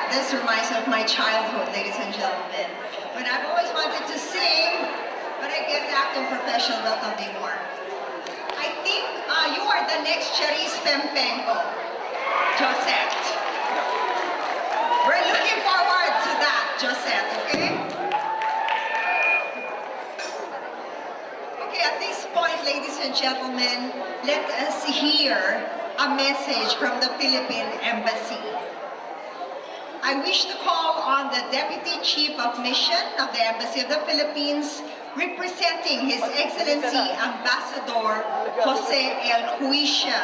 This reminds me of my childhood, ladies and gentlemen. When I've always wanted to sing, but I guess acting professional will come anymore. I think you are the next Charisse Fempenko, Josette. We're looking forward to that, Josette, okay? Okay, at this point, ladies and gentlemen, let us hear a message from the Philippine Embassy. I wish to call on the Deputy Chief of Mission of the Embassy of the Philippines, representing His Excellency Ambassador Jose L. Huisha,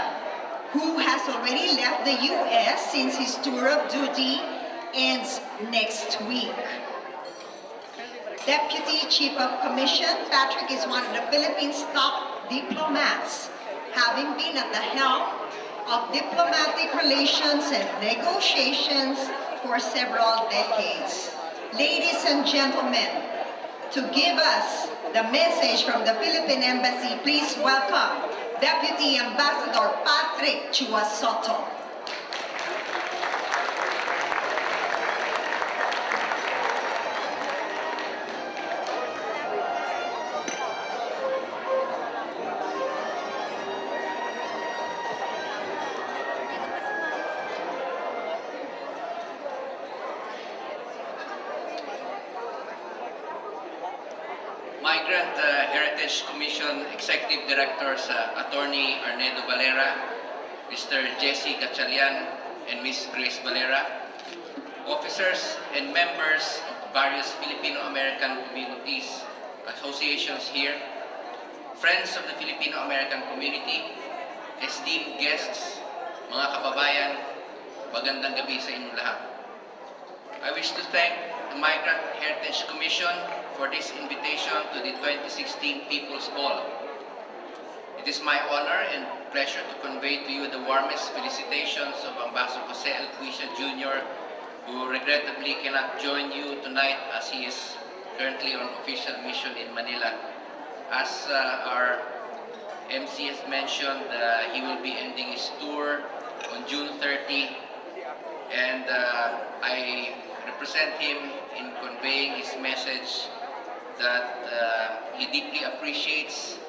who has already left the U.S. since his tour of duty ends next week. Deputy Chief of Commission, Patrick is one of the Philippines' top diplomats, having been at the helm of diplomatic relations and negotiations for several decades. Ladies and gentlemen, to give us the message from the Philippine Embassy, please welcome Deputy Ambassador Patrick Chuasoto. Migrant Heritage Commission Executive Directors Attorney Arnedo Valera, Mr. Jesse Gatchalian, and Ms. Grace Valera, officers and members of various Filipino-American communities, associations here, friends of the Filipino-American community, esteemed guests, mga kababayan, magandang gabi sa inyong lahat. I wish to thank the Migrant Heritage Commission for this invitation to the 2016 People's Ball. It is my honor and pleasure to convey to you the warmest felicitations of Ambassador Jose L. Huisha Jr., who regrettably cannot join you tonight as he is currently on official mission in Manila. As our MC has mentioned, he will be ending his tour on June 30, and I represent him in conveying his message that he deeply appreciates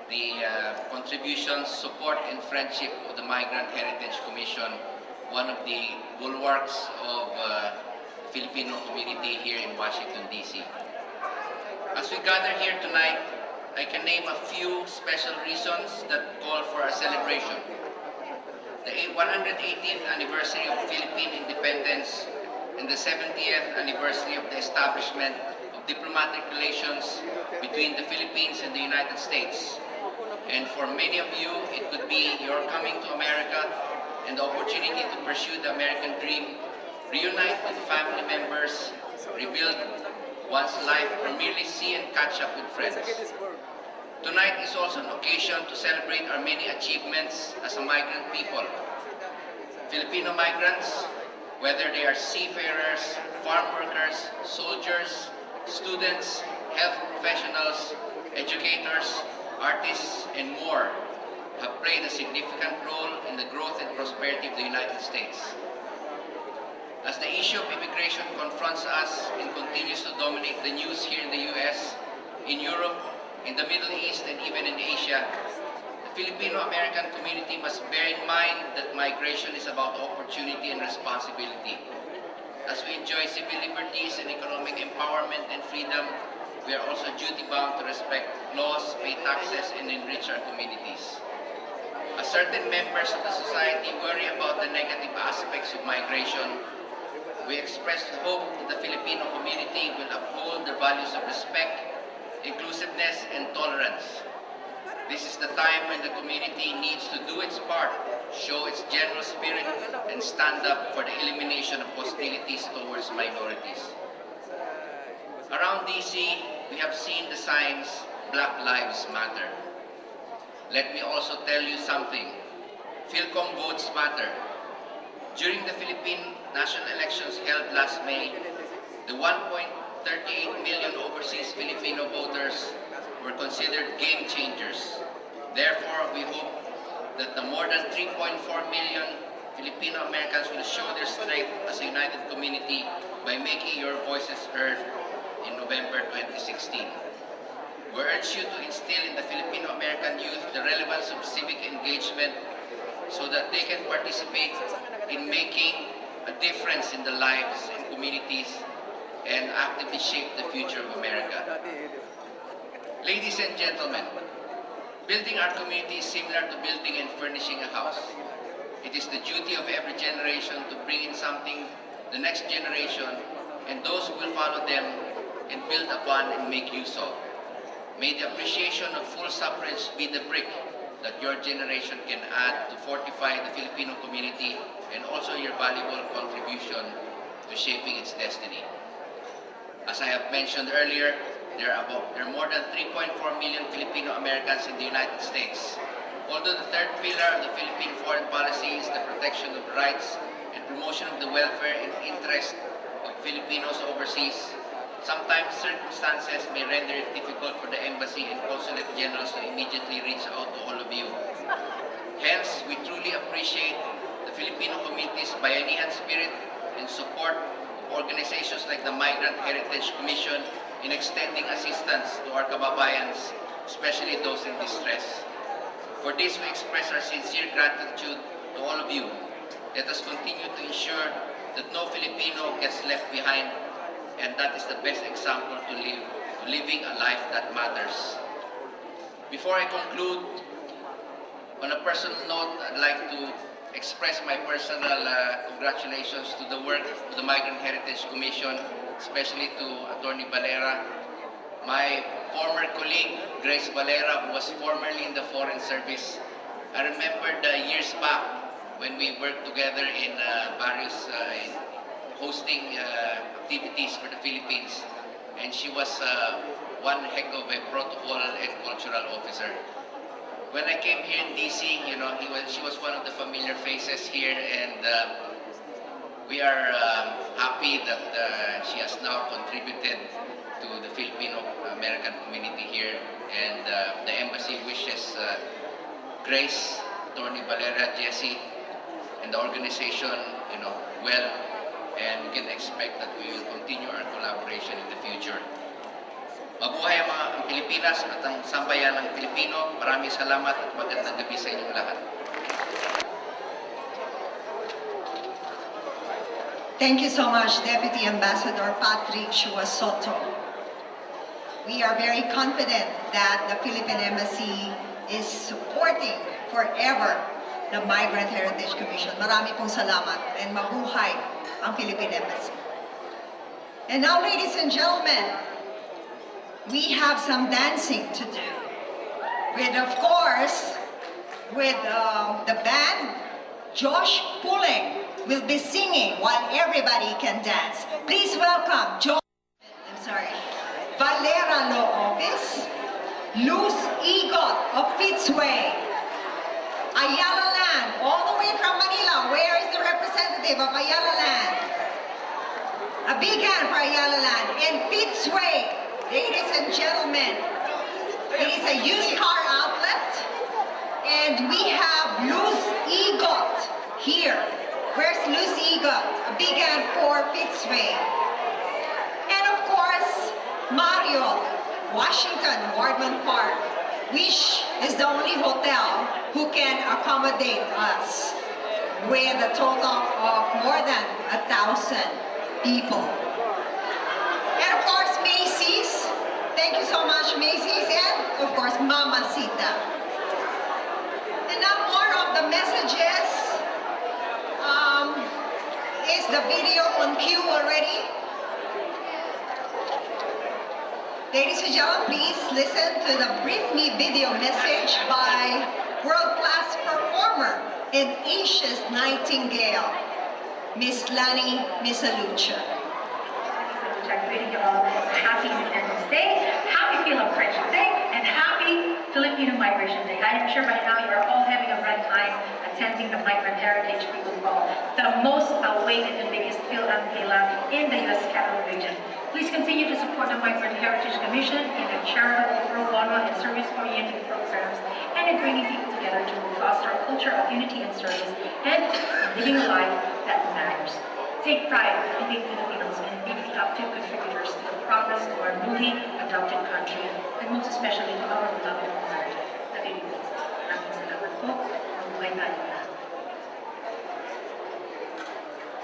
the contributions, support, and friendship of the Migrant Heritage Commission, one of the bulwarks of Filipino community here in Washington, D.C. As we gather here tonight, I can name a few special reasons that call for a celebration. The 118th anniversary of Philippine independence and the 70th anniversary of the establishment of diplomatic relations between the Philippines and the United States. And for many of you, it could be your coming to America and the opportunity to pursue the American dream, reunite with family members, rebuild one's life, or merely see and catch up with friends. Tonight is also an occasion to celebrate our many achievements as a migrant people. Filipino migrants, whether they are seafarers, farm workers, soldiers, students, health professionals, educators, artists, and more, have played a significant role in the growth and prosperity of the United States. As the issue of immigration confronts us and continues to dominate the news here in the US, in Europe, in the Middle East, and even in Asia, the Filipino-American community must bear in mind that migration is about opportunity and responsibility. As we enjoy civil liberties and economic empowerment and freedom, we are also duty-bound to respect laws, pay taxes, and enrich our communities. As certain members of the society worry about the negative aspects of migration, we express hope that the Filipino community will uphold the values of respect, inclusiveness, and tolerance. This is the time when the community needs to do its part, show its generous spirit, and stand up for the elimination of hostilities towards minorities. Around DC, we have seen the signs Black Lives Matter. Let me also tell you something. Fil-Am votes matter. During the Philippine national elections held last May, the 1.38 million overseas Filipino voters were considered game changers. Therefore, we hope that the more than 3.4 million Filipino Americans will show their strength as a united community by making your voices heard in November 2016. We urge you to instill in the Filipino American youth the relevance of civic engagement so that they can participate in making a difference in the lives and communities and actively shape the future of America. Ladies and gentlemen, building our community is similar to building and furnishing a house. It is the duty of every generation to bring in something the next generation and those who will follow them and build upon and make use of. May the appreciation of full suffrage be the brick that your generation can add to fortify the Filipino community and also your valuable contribution to shaping its destiny. As I have mentioned earlier, there are more than 3.4 million Filipino Americans in the United States. Although the third pillar of the Philippine foreign policy is the protection of rights and promotion of the welfare and interest of Filipinos overseas, sometimes circumstances may render it difficult for the embassy and consulate generals to immediately reach out to all of you. Hence, we truly appreciate the Filipino community's bayanihan spirit and support of organizations like the Migrant Heritage Commission in extending assistance to our kababayans, especially those in distress. For this, we express our sincere gratitude to all of you. Let us continue to ensure that no Filipino gets left behind, and that is the best example to living a life that matters. Before I conclude, on a personal note, I'd like to express my personal congratulations to the work of the Migrant Heritage Commission, especially to Atty. Valera, my former colleague, Grace Valera, who was formerly in the Foreign Service. I remember the years back when we worked together in various hosting activities for the Philippines, and she was one heck of a protocol and cultural officer. When I came here in DC, she was one of the familiar faces here, and we are happy that she has now contributed to the Filipino American community here, and the embassy wishes Grace, Atty. Valera, Jessie, and the organization, well, and we can expect that we will continue our collaboration in the future. Mabuhay ang Pilipinas at ang sambayan ng Pilipino. Maraming salamat at magandang gabi sa inyong lahat. Thank you so much, Deputy Ambassador Patrick Chuasoto. We are very confident that the Philippine Embassy is supporting forever the Migrant Heritage Commission. Marami pong salamat and mabuhay ang Philippine Embassy. And now, ladies and gentlemen, we have some dancing to do. With, of course, with the band, Josh Pulling will be singing while everybody can dance. Please welcome Valera Law Office, Luz Igot of Fitzway, Ayala Land, all the way from Manila. Where is the representative of Ayala Land? A big hand for Ayala Land. And Fitzway, ladies and gentlemen, it is a used car outlet, and we have Luz Igot here. Where's Luz Igot? A big hand for Fitzway. And of course, Marriott, Washington, Wardman Park, which is the only hotel who can accommodate us with a total of more than 1,000 people. And of course, Macy's. Thank you so much, Macy's, and of course, Mamacita. And now more of the messages. Is the video on cue already? Ladies and gentlemen, please listen to the Brief Me video message by world-class performer and Asia's Nightingale, Miss Lani Misalucha. Greeting you all happy Independence Day, happy Fil-Am Friendship Day, and happy Filipino Migration Day. I am sure by now you are all having a great time attending the Migrant Heritage People's Ball, the most awaited and biggest Fil-Am Gala in the U.S. Capital Region. Please continue to support the Migrant Heritage Commission in their charitable, pro bono, and service-oriented programs and in bringing people together. together to foster a culture of unity and service and living a life that matters. Take pride in being Filipinos and being productive contributors to the progress of our newly adopted country and most especially to our beloved home, the Philippines. Maraming salamat po. Mabuhay tayo lahat.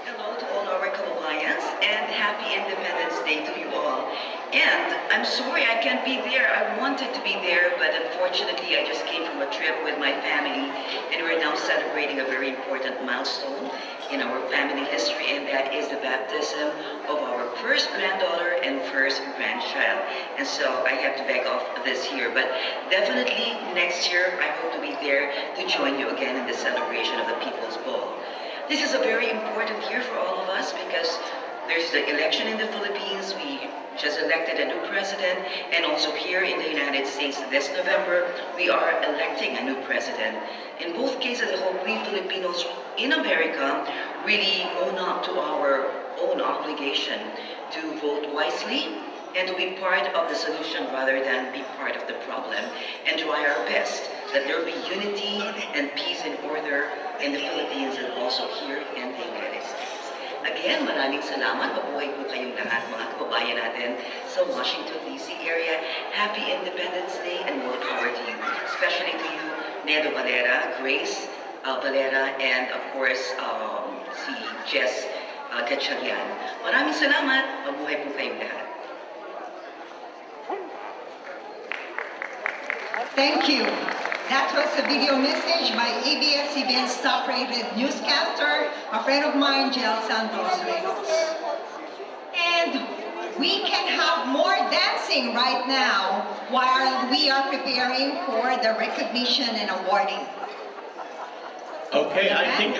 Hello to all our kababayans and happy Independence Day to you all. And I'm sorry I can't be there. I wanted to be there, but unfortunately I just came from a trip with my family and we're now celebrating a very important milestone in our family history, and that is the baptism of our first granddaughter and first grandchild. And so I have to beg off this year, but definitely next year I hope to be there to join you again in the celebration of the People's Ball. This is a very important year for all of us because there's the election in the Philippines. We just elected a new president, and also here in the United States this November, we are electing a new president. In both cases, I hope we Filipinos in America really own up to our own obligation to vote wisely and to be part of the solution rather than be part of the problem, and try our best that there will be unity and peace and order in the Philippines and also here in the United States. Again, maraming salamat. Mabuhay po kayong lahat, mga kababayan natin sa Washington, D.C. area. Happy Independence Day and more power to you. Especially to you, Nedo Valera, Grace Valera, and of course, si Jess Gatchalian. Maraming salamat. Mabuhay po kayong lahat. Thank you. That was a video message by ABS-CBN's top-rated newscaster, a friend of mine, Jel Santos Reynolds. And we can have more dancing right now while we are preparing for the recognition and awarding. Okay, I think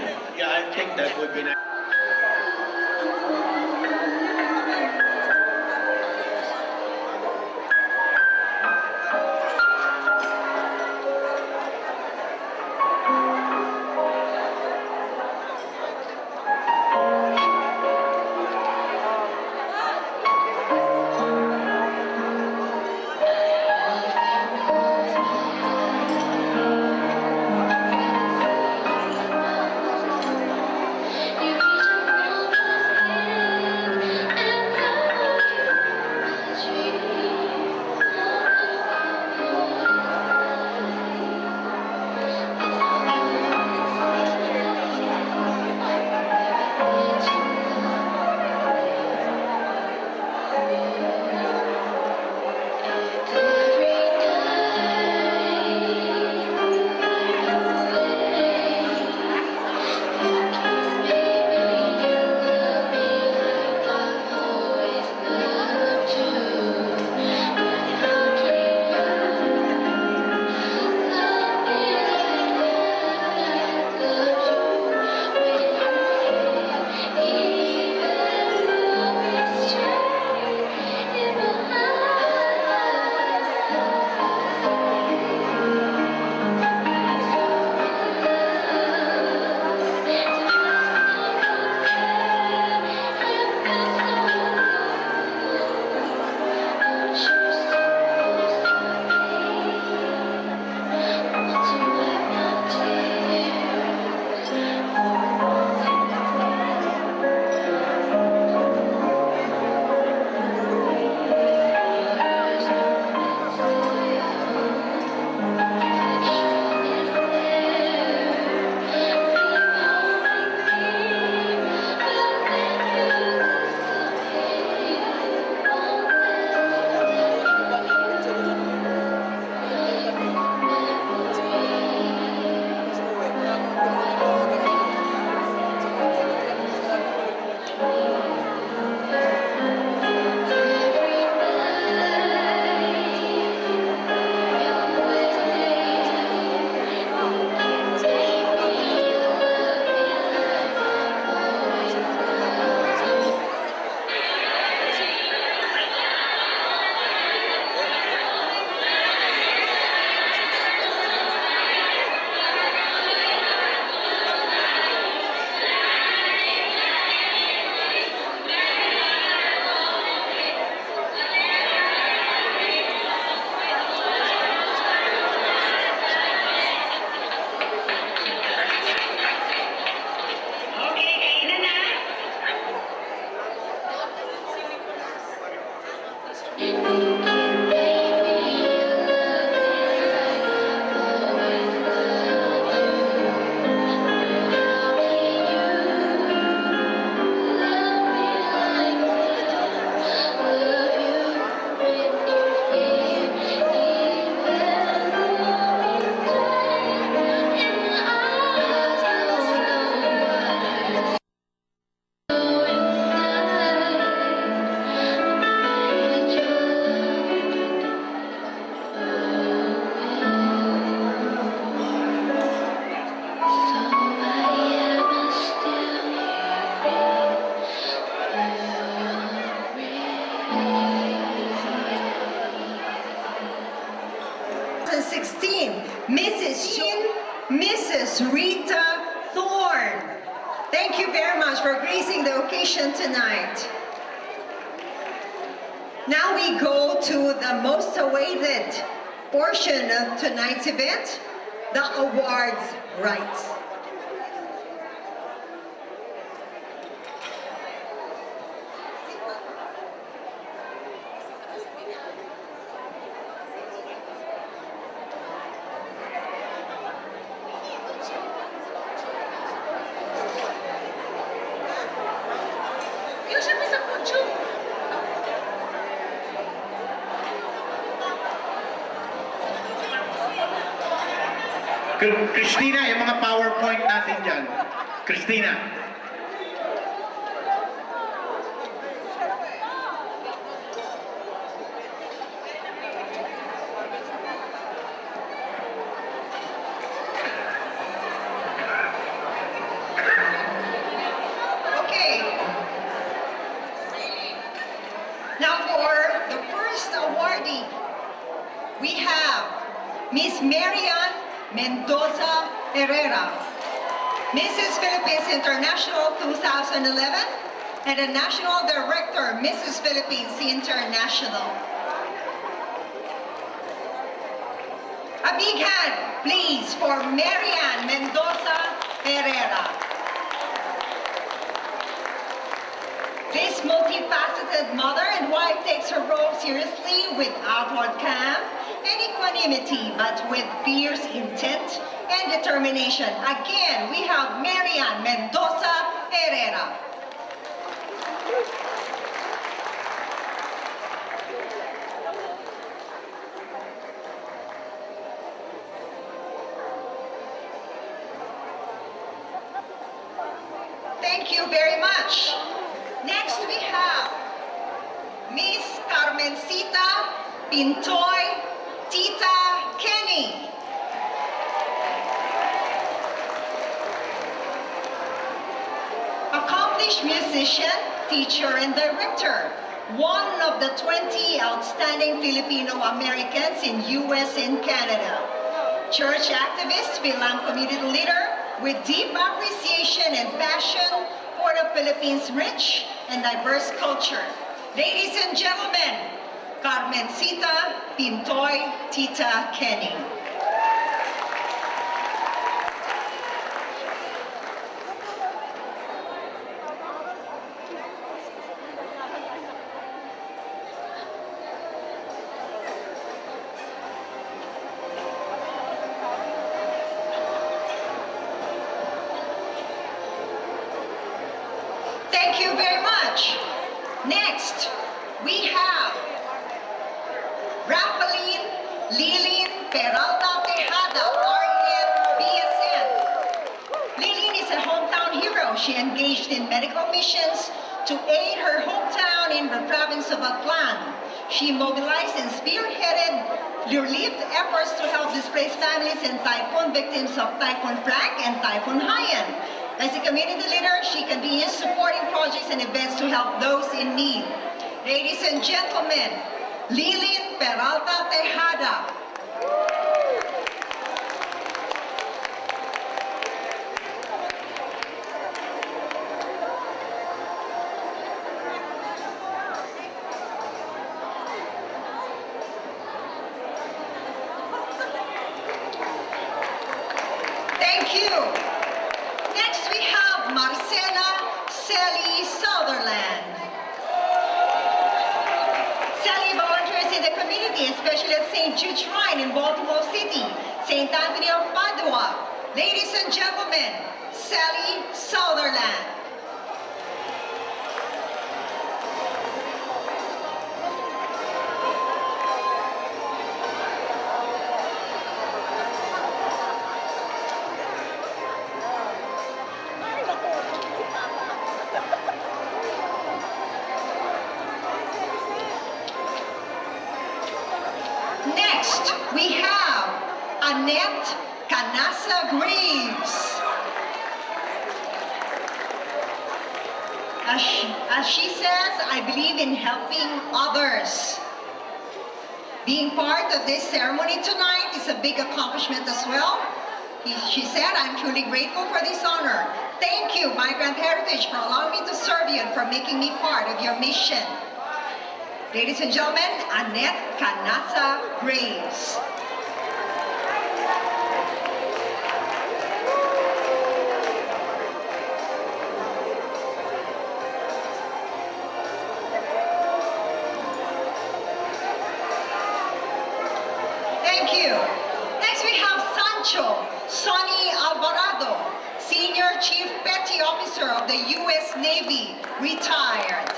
that would be nice. You Miss Rita Thorne. Thank you very much for gracing the occasion tonight. Now we go to the most awaited portion of tonight's event, the awards rights. Christina, yung mga PowerPoint natin dyan. Christina. Okay. Now for the first awardee, we have Miss Mendoza Herrera, Mrs. Philippines International 2011, and the National Director, Mrs. Philippines International. A big hand, please, for Mendoza Herrera. This multifaceted mother and wife takes her role seriously with outward calm and equanimity, but with fierce intent and determination. Again, we have Mendoza Herrera. Thank you very much. Next we have Miss Carmencita Pintoy Tita Kenny. Accomplished musician, teacher, and director. One of the 20 outstanding Filipino-Americans in US and Canada. Church activist, Fil-Am community leader with deep appreciation and passion for the Philippines' rich and diverse culture. Ladies and gentlemen, Carmencita Pintoy Tita Kenny. Thank you very much. Next, we have Rafaelin Lilin Peralta Tejada, RN, BSN. Lilin is a hometown hero. She engaged in medical missions to aid her hometown in the province of Atlan. She mobilized and spearheaded relief efforts to help displaced families and typhoon victims of Typhoon Frank and Typhoon Haiyan. As a community leader, she continues supporting projects and events to help those in need. Ladies and gentlemen, Lilin Peralta Tejada. Thank you. Next we have Marcela Sally Sutherland. Sally volunteers in the community, especially at St. Jude Shrine in Baltimore City, St. Anthony of Padua. Ladies and gentlemen, Sally Sutherland. Next, we have Annette Canassa Greaves. As she says, I believe in helping others. Being part of this ceremony tonight is a big accomplishment as well. She said, I'm truly grateful for this honor. Thank you, Migrant Heritage, for allowing me to serve you and for making me part of your mission. Ladies and gentlemen, Annette Canasa Graves. Thank you. Next we have Sancho Sonny Alvarado, Senior Chief Petty Officer of the U.S. Navy, retired.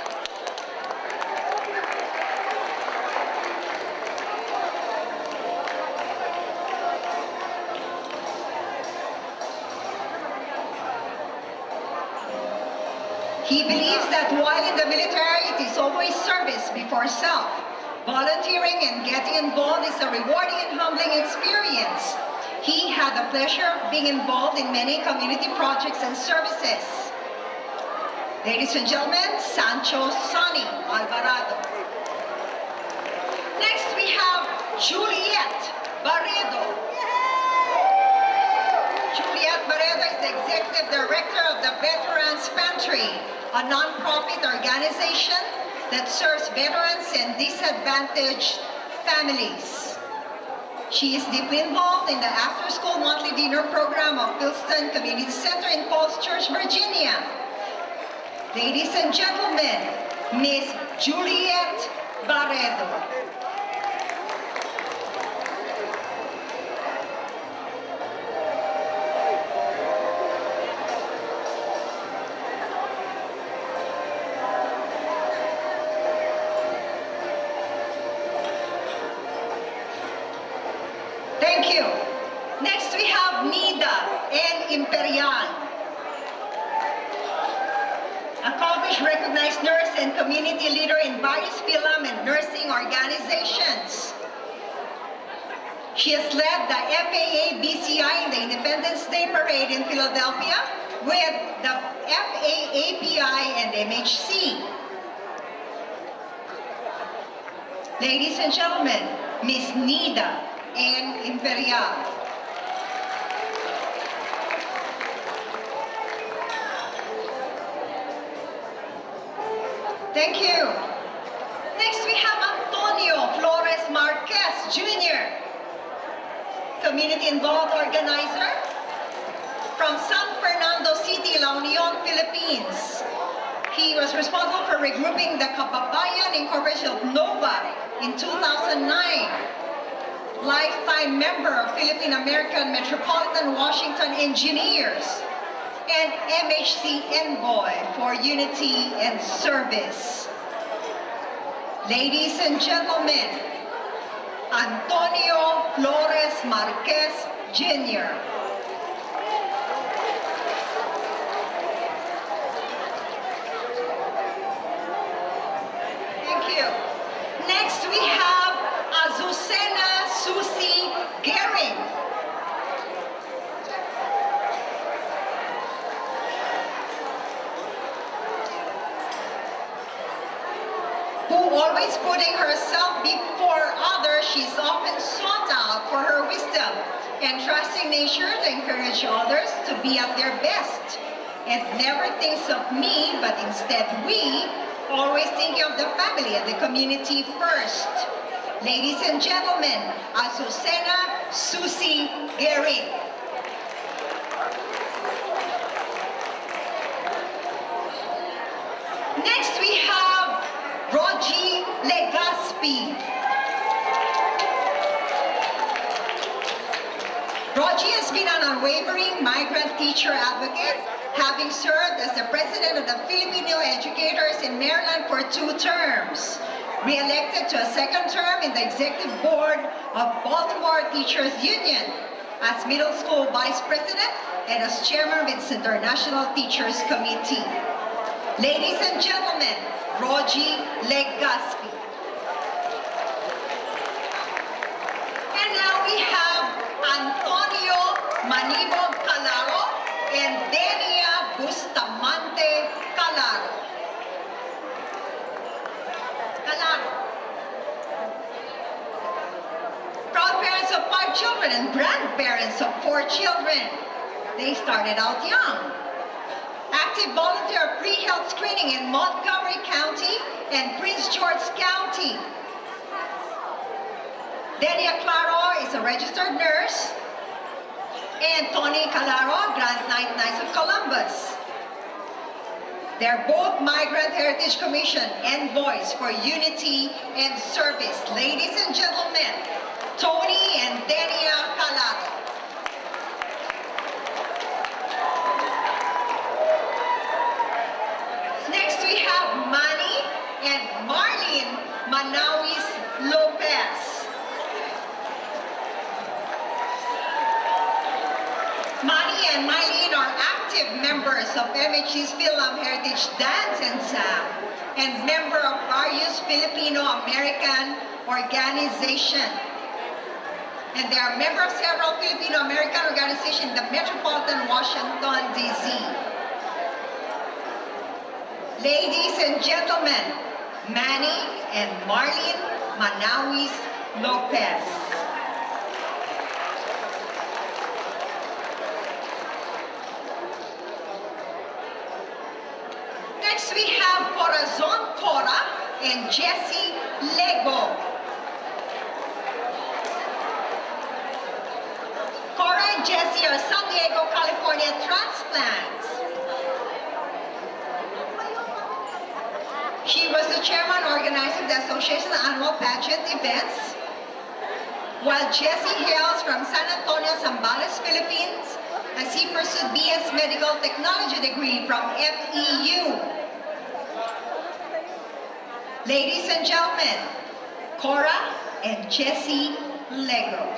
He believes that while in the military, it is always service before self. Volunteering and getting involved is a rewarding and humbling experience. He had the pleasure of being involved in many community projects and services. Ladies and gentlemen, Sancho Sonny Alvarado. Next we have Juliette Barredo. Juliette Barredo is the Executive Director of the Veterans Pantry, a non-profit organization that serves veterans and disadvantaged families. She is deeply involved in the after-school monthly dinner program of Phil-Am Community Center in Falls Church, Virginia. Ladies and gentlemen, Miss Juliette Barredo. Thank you. Next we have Nida and Imperial. Accomplished, recognized nurse and community leader in various Fil-Am and nursing organizations. She has led the FAA BCI in the Independence Day Parade in Philadelphia with the FAA API and MHC. Ladies and gentlemen, Miss Nida and Imperial. Thank you. Next we have Antonio Flores Marquez Jr., community involved organizer from San Fernando City, La Union, Philippines. He was responsible for regrouping the Kababayan Incorporation of Nova in 2009. Lifetime member of Philippine American Metropolitan Washington Engineers and MHC Envoy for Unity and Service. Ladies and gentlemen, Antonio Flores Marquez Jr. Thank you. Next we have Azucena Suzy Gehring. Who always putting herself before others, she's often sought out for her wisdom and trusting nature to encourage others to be at their best. And never thinks of me, but instead we, always thinking of the family and the community first. Ladies and gentlemen, Azucena Suzy Gehring. Next we have Raji Legaspi. Raji has been an unwavering migrant teacher advocate, having served as the president of the Filipino Educators in Maryland for 2 terms. Re-elected to a 2nd term in the executive board of Baltimore Teachers Union as middle school vice president and as chairman of its International Teachers Committee. Ladies and gentlemen, Raji Legaspi. And now we have Antonio Manibog Calaro and Denia Bustamante Calaro. Proud parents of 5 children children and grandparents of 4 children. They started out young. Active volunteer pre-health screening in Montgomery County and Prince George County. Delia Claro is a registered nurse. And Tony Calaro, Grand Night Knights of Columbus. They're both Migrant Heritage Commission envoys for unity and service. Ladies and gentlemen, Tony and Delia Calaro. Next we have Manny and Marlene Manawis Lopez. Manny and Marlene are active members of MHC's Fil-Am Heritage Dance Ensemble and member of various Filipino-American organization. And they are member of several Filipino-American organizations in the metropolitan Washington, D.C. Ladies and gentlemen, Manny and Marlene Manawis Lopez. Next we have Corazon Cora and Jessie Lego. Cora and Jessie are San Diego, California transplants. She was the chairman organizing the association's annual pageant events, while Jessie hails from San Antonio, Zambales, Philippines, as he pursued BS Medical Technology degree from FEU. Ladies and gentlemen, Cora and Jessie Lego.